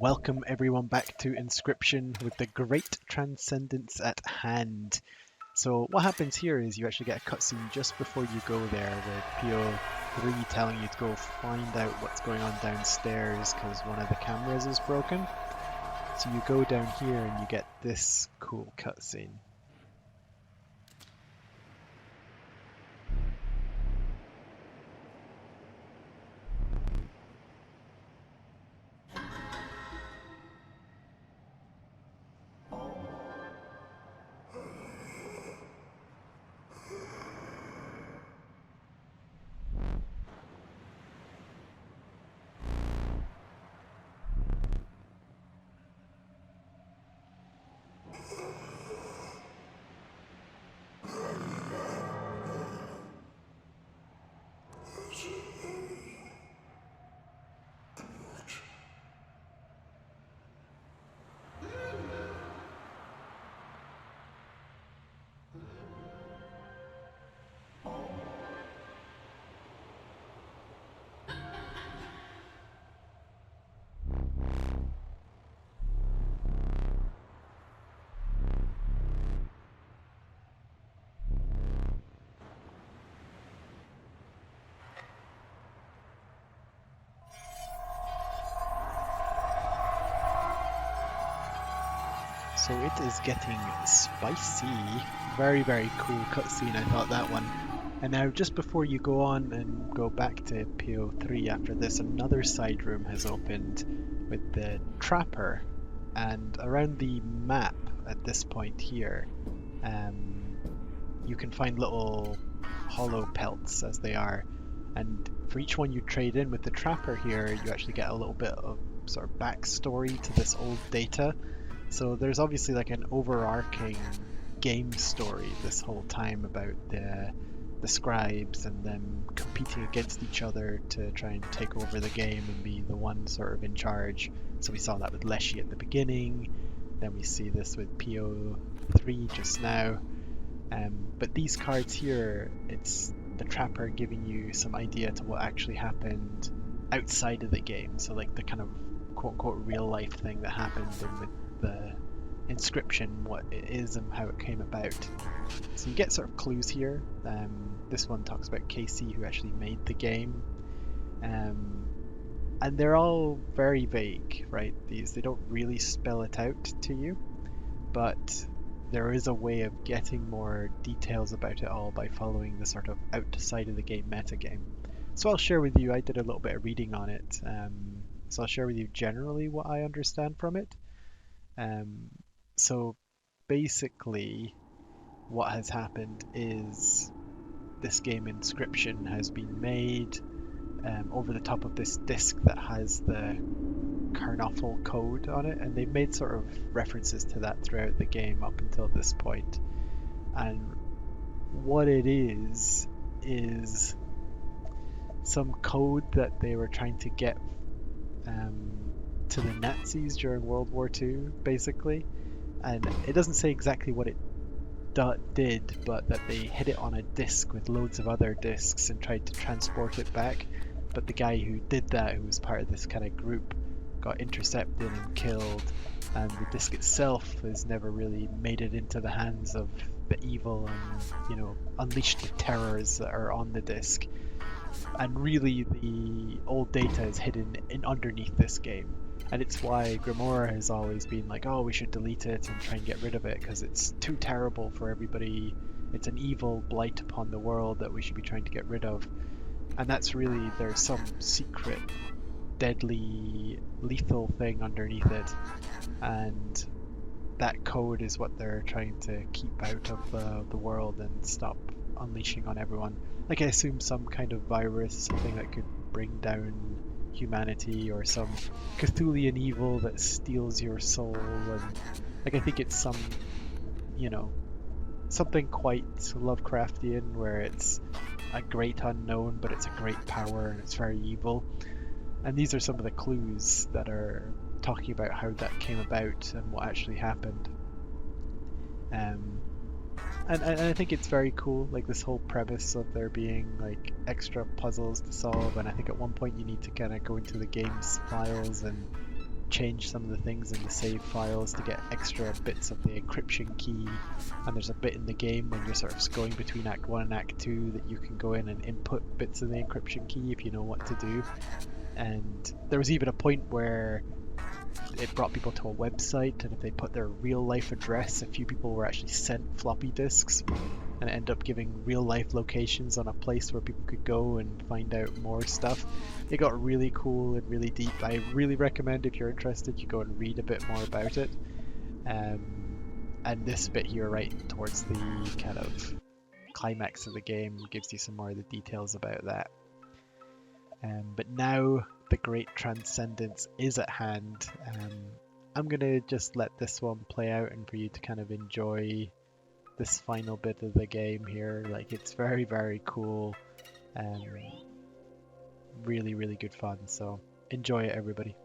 Welcome everyone back to Inscryption with the great transcendence at hand. So what happens here is you actually get a cutscene just before you go there with PO3 telling you to go find out what's going on downstairs because one of the cameras is broken. So you go down here and you get this cool cutscene. So it is getting spicy. Very, very cool cutscene, I thought that one. And now just before you go on and go back to PO3 after this, another side room has opened with the Trapper. And around the map at this point here, you can find little hollow pelts as they are. And for each one you trade in with the Trapper here, you actually get a little bit of sort of backstory to this old data. So there's obviously like an overarching game story this whole time about the scribes and them competing against each other to try and take over the game and be the one sort of in charge. So we saw that with Leshy at the beginning, then we see this with PO3 just now. But these cards here, it's the Trapper giving you some idea to what actually happened outside of the game. So like the kind of quote-unquote real life thing that happened with the Inscryption, what it is and how it came about. So you get sort of clues here. This one talks about Casey, who actually made the game. And they're all very vague, right? They don't really spell it out to you, but there is a way of getting more details about it all by following the sort of outside of the game metagame. So I'll share with you, I did a little bit of reading on it. So I'll share with you generally what I understand from it. So basically what has happened is this game Inscryption has been made over the top of this disc that has the Karnoffel code on it, and they've made sort of references to that throughout the game up until this point. And what it is some code that they were trying to get to the Nazis during World War II, basically. And it doesn't say exactly what it did, but that they hid it on a disc with loads of other discs and tried to transport it back. But the guy who did that, who was part of this kind of group, got intercepted and killed, and the disc itself has never really made it into the hands of the evil and, you know, unleashed the terrors that are on the disc. And really the old data is hidden in underneath this game. And it's why Grimoire has always been like, oh, we should delete it and try and get rid of it because it's too terrible for everybody. It's an evil blight upon the world that we should be trying to get rid of. And that's really, there's some secret, deadly, lethal thing underneath it. And that code is what they're trying to keep out of the world and stop unleashing on everyone. Like, I assume some kind of virus, something that could bring down humanity, or some Cthulhian evil that steals your soul. And like, I think it's some, you know, something quite Lovecraftian, where it's a great unknown, but it's a great power and it's very evil. And these are some of the clues that are talking about how that came about and what actually happened. And I think it's very cool, like this whole premise of there being like extra puzzles to solve. And I think at one point you need to kind of go into the game's files and change some of the things in the save files to get extra bits of the encryption key. And there's a bit in the game when you're sort of going between Act 1 and Act 2 that you can go in and input bits of the encryption key if you know what to do. And there was even a point where it brought people to a website, and if they put their real life address, a few people were actually sent floppy disks and end up giving real life locations on a place where people could go and find out more stuff. It got really cool and really deep. I really recommend, if you're interested, you go and read a bit more about it. And this bit here, right towards the kind of climax of the game, gives you some more of the details about that. But now the great transcendence is at hand. I'm gonna just let this one play out and for you to kind of enjoy this final bit of the game here. Like, it's very, very cool. Really, really good fun. So enjoy it, everybody.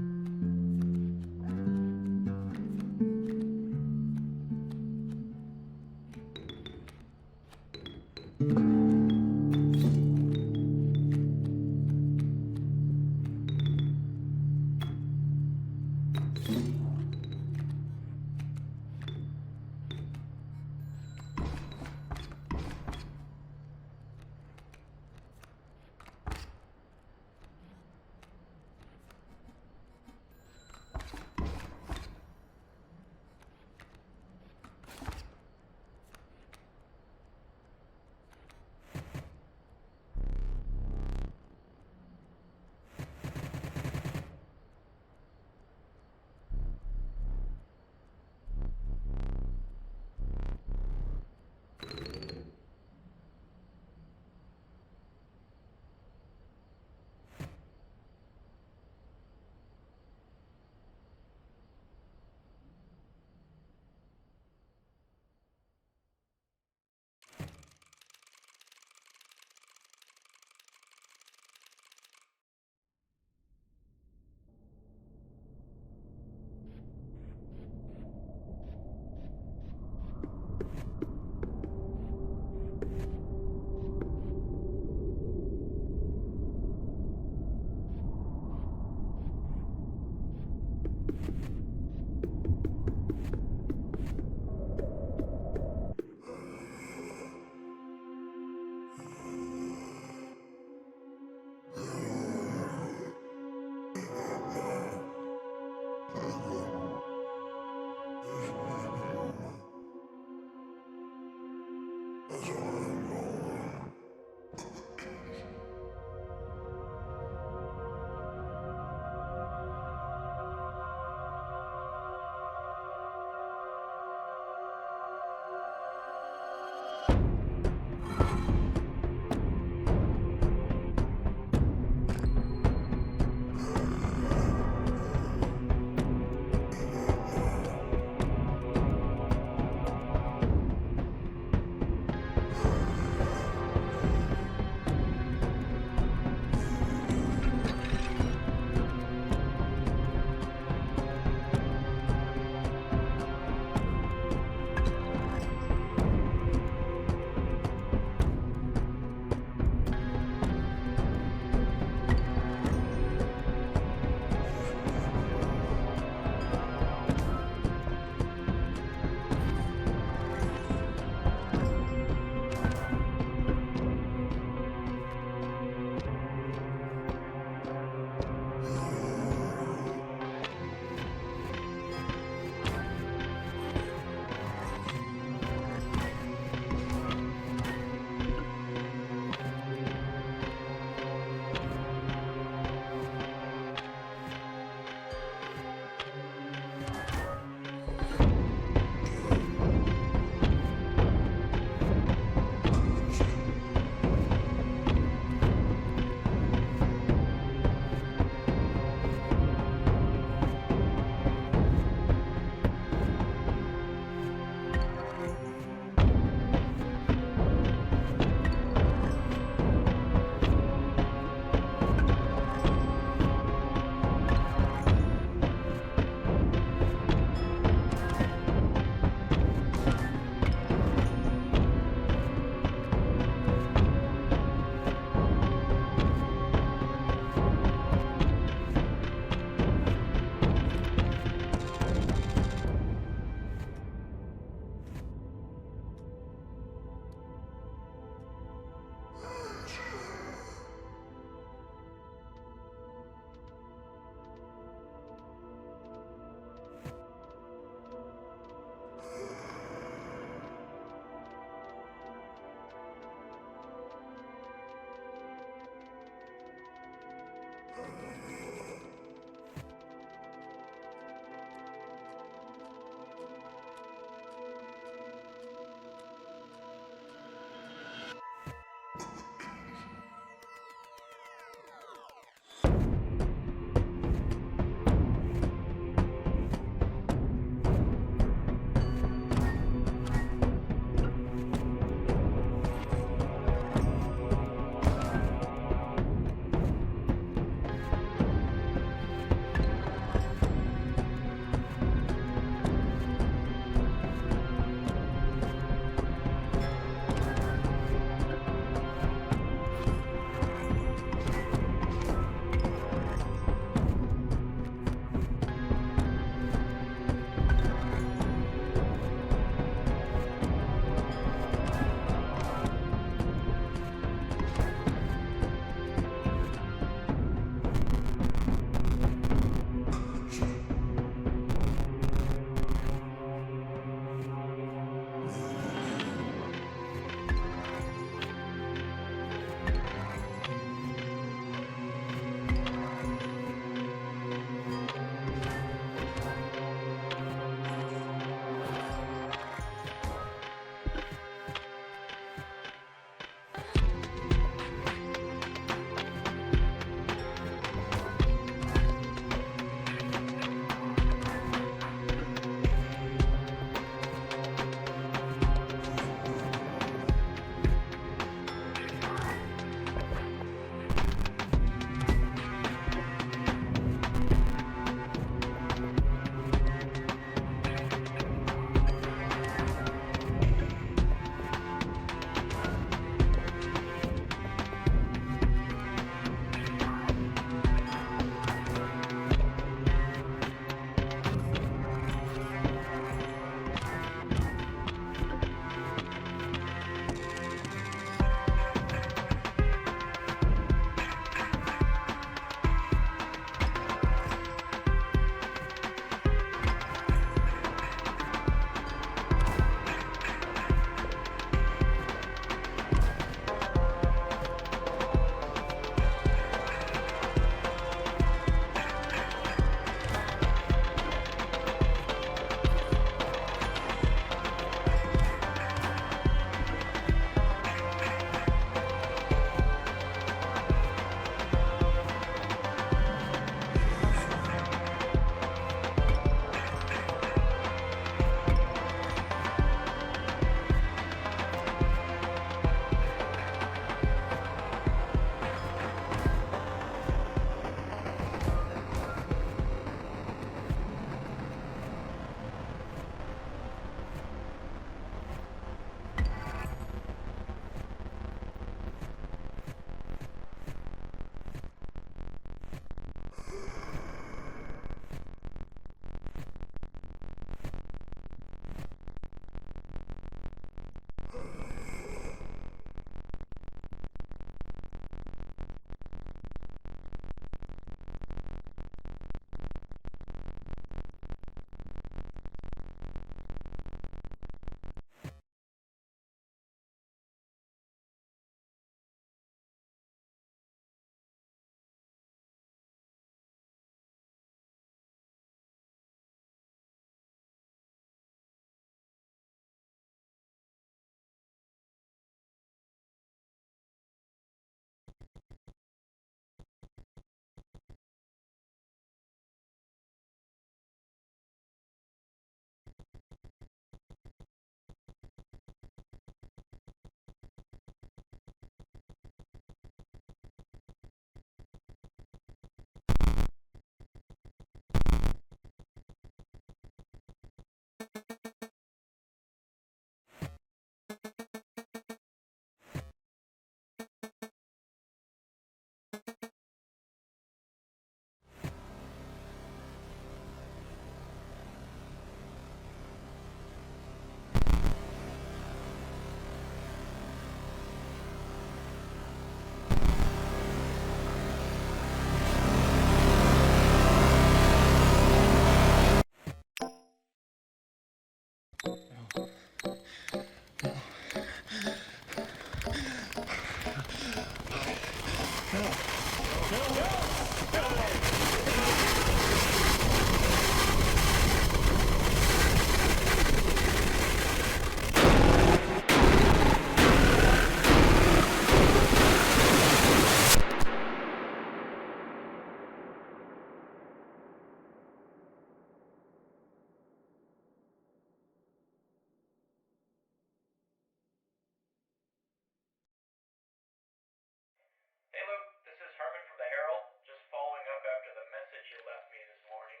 Hey Luke, this is Herman from the Herald. Just following up after the message you left me this morning.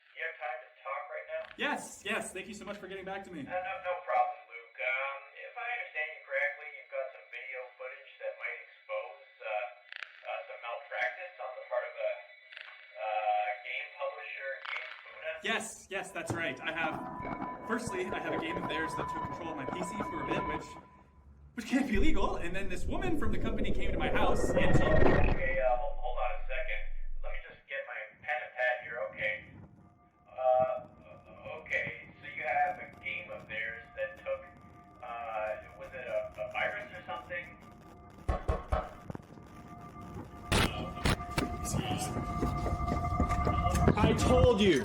Do you have time to talk right now? Yes. Thank you so much for getting back to me. No problem, Luke. If I understand you correctly, you've got some video footage that might expose some malpractice on the part of a game publisher, Game Funa. Yes, that's right. Firstly, I have a game of theirs that took control of my PC for a bit, which can't be legal. And then this woman from the company came to my house and she... Okay, hold on a second. Let me just get my pen and pad here. Okay, so you have a game of theirs that took, was it a virus or something? I told you!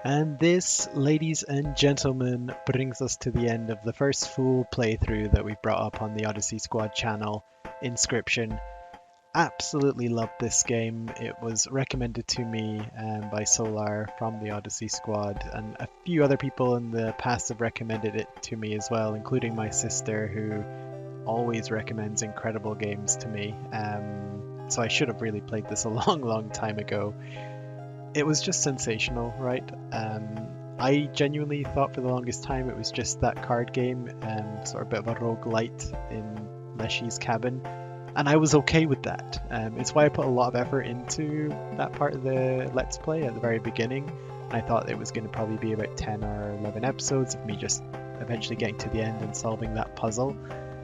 And this, ladies and gentlemen, brings us to the end of the first full playthrough that we brought up on the Odyssey Squad channel, Inscryption. Absolutely loved this game. It was recommended to me by Solar from the Odyssey Squad, and a few other people in the past have recommended it to me as well, including my sister, who always recommends incredible games to me. So I should have really played this a long time ago. It was just sensational, right? I genuinely thought for the longest time it was just that card game, sort of a bit of a roguelite in Leshy's cabin, and I was okay with that. It's why I put a lot of effort into that part of the Let's Play at the very beginning. I thought it was going to probably be about 10 or 11 episodes of me just eventually getting to the end and solving that puzzle.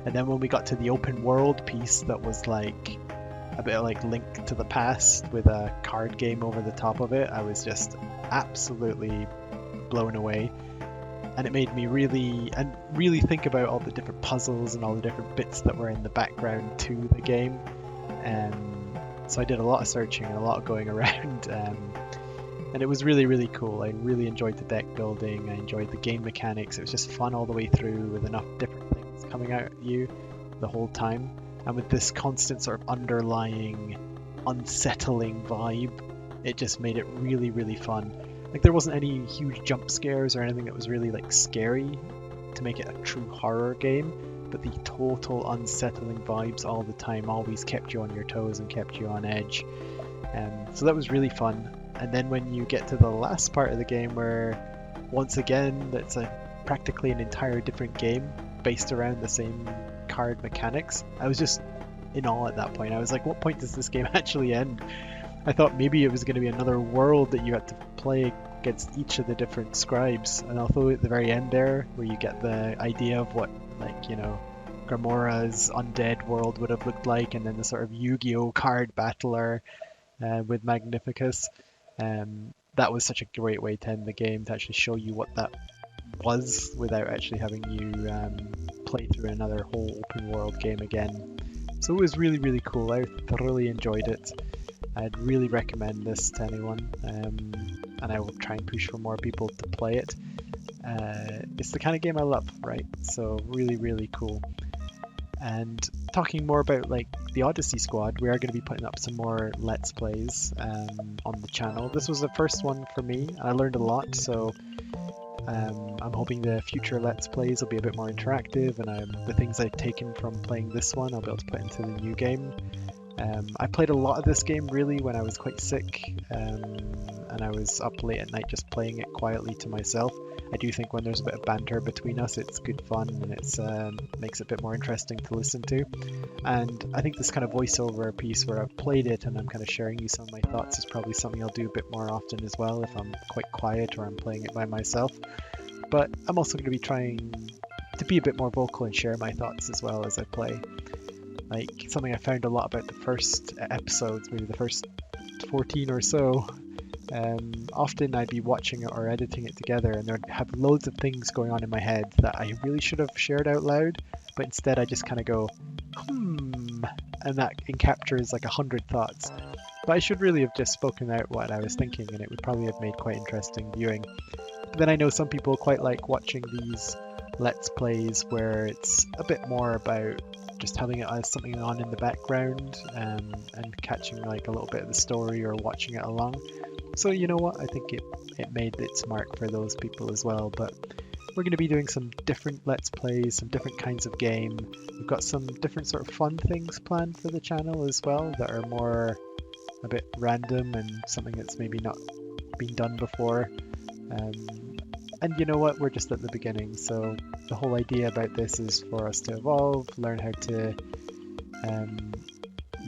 And then when we got to the open world piece that was like a bit like Link to the Past with a card game over the top of it, I was just absolutely blown away. And it made me really think about all the different puzzles and all the different bits that were in the background to the game. So I did a lot of searching and a lot of going around, and it was really cool. I really enjoyed the deck building, I enjoyed the game mechanics. It was just fun all the way through with enough different things coming out at you the whole time. And with this constant sort of underlying, unsettling vibe, it just made it really fun. Like, there wasn't any huge jump scares or anything that was really like scary to make it a true horror game, but the total unsettling vibes all the time always kept you on your toes and kept you on edge. So that was really fun. And then when you get to the last part of the game, where once again that's practically an entire different game based around the same card mechanics, I was just in awe at that point. I was like, what point does this game actually end? I thought maybe it was going to be another world that you had to play against each of the different scribes, and although at the very end there, where you get the idea of what, like, you know, Gramora's undead world would have looked like, and then the sort of Yu-Gi-Oh card battler with Magnificus, that was such a great way to end the game, to actually show you what that was without actually having you play through another whole open world game again. So it was really cool. I thoroughly enjoyed it. I'd really recommend this to anyone, and I will try and push for more people to play it. It's the kind of game I love, right? So really cool. And talking more about like the Odyssey Squad, we are going to be putting up some more Let's Plays on the channel. This was the first one for me, and I learned a lot, so I'm hoping the future Let's Plays will be a bit more interactive, and the things I've taken from playing this one I'll be able to put into the new game. I played a lot of this game really when I was quite sick, and I was up late at night just playing it quietly to myself. I do think when there's a bit of banter between us, it's good fun, and it's makes it a bit more interesting to listen to. And I think this kind of voiceover piece where I've played it and I'm kind of sharing you some of my thoughts is probably something I'll do a bit more often as well if I'm quite quiet or I'm playing it by myself. But I'm also going to be trying to be a bit more vocal and share my thoughts as well as I play. like something I found a lot about the first episodes, maybe the first 14 or so. Often I'd be watching it or editing it together, and there'd have loads of things going on in my head that I really should have shared out loud, but instead I just kind of go, and that encaptures like 100 thoughts. But I should really have just spoken out what I was thinking, and it would probably have made quite interesting viewing. Then I know some people quite like watching these Let's Plays where it's a bit more about just having it as something on in the background, and catching like a little bit of the story or watching it along. So you know what, I think it made its mark for those people as well. But we're going to be doing some different Let's Plays, some different kinds of game. We've got some different sort of fun things planned for the channel as well that are more a bit random and something that's maybe not been done before. And you know what, we're just at the beginning, so the whole idea about this is for us to evolve, learn how to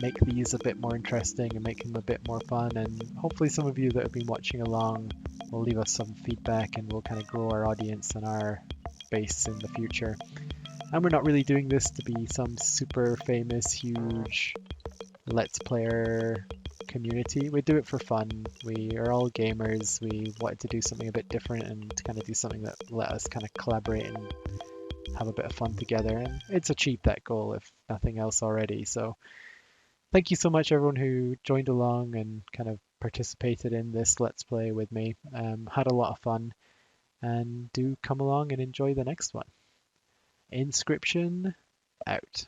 make these a bit more interesting and make them a bit more fun, and hopefully some of you that have been watching along will leave us some feedback and we'll kind of grow our audience and our base in the future. And we're not really doing this to be some super famous, huge Let's Player community. We do it for fun. We are all gamers. We wanted to do something a bit different and kind of do something that let us kind of collaborate and have a bit of fun together. And it's achieved that goal, if nothing else already. So thank you so much, everyone who joined along and kind of participated in this Let's Play with me. Had a lot of fun, and do come along and enjoy the next one. Inscryption out.